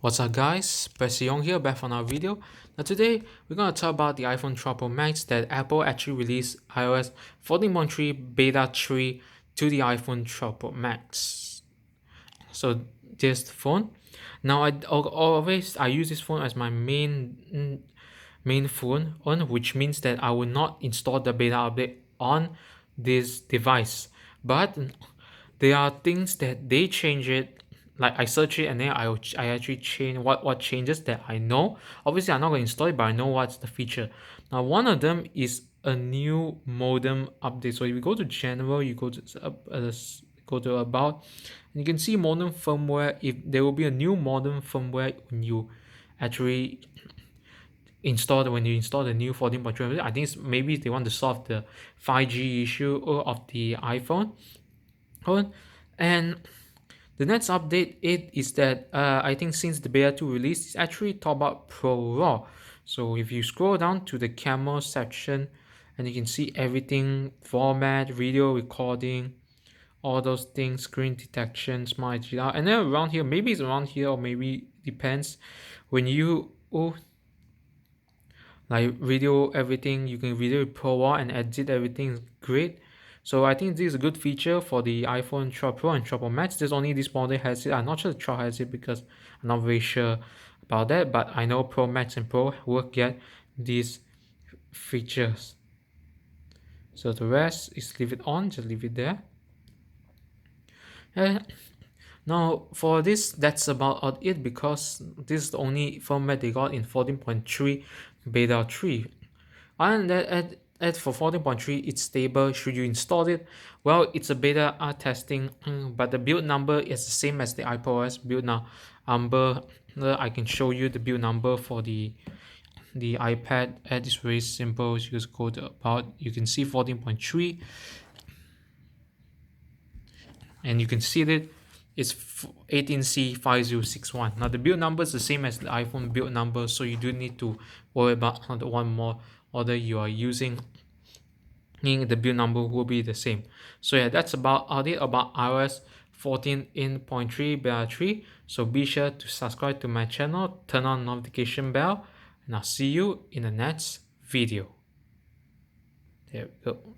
What's up guys, PresleyYong here, back for another video. Now today we're going to talk about the iPhone 12 Pro Max that Apple actually released iOS 14.3 Beta 3 to the iPhone 12 Pro Max. So this phone. Now I use this phone as my main phone which means that I will not install the beta update on this device. But there are things that they change it, like I search it and then I actually change what changes that I know. Obviously I'm not going to install it, but I know what's the feature. Now one of them is a new modem update. So if you go to general, you go to about, and you can see modem firmware. If there will be a new modem firmware when you actually install the new 14.3, I think maybe they want to solve the 5G issue of the iPhone. And the next update is that I think since the beta 2 release, it's actually talk about Pro RAW. So if you scroll down to the camera section, and you can see everything: format, video recording, all those things, screen detection, smart HDR, and then around here, maybe it's around here or maybe depends. When you like video everything, you can video with Pro RAW and edit everything. Great. So I think this is a good feature for the iPhone 12 Pro and 12 Pro Max. There's only this model has it. I'm not sure the 12 has it because I'm not very sure about that, but I know Pro Max and Pro will get these features. So the rest is leave it on, just leave it there. And now for this, that's about it, because this is the only format they got in 14.3 beta 3. And that for 14.3, it's stable. Should you install it? Well, it's a beta testing, but the build number is the same as the iPadOS build number. I can show you the build number for the iPad. It's very simple. You just go to about, you can see 14.3, and you can see that it's 18C5061. Now the build number is the same as the iPhone build number, so you do need to worry about the one more order you are using. The build number will be the same. So yeah, that's about it about iOS 14.3 beta 3. So be sure to subscribe to my channel, turn on notification bell, and I'll see you in the next video. There we go.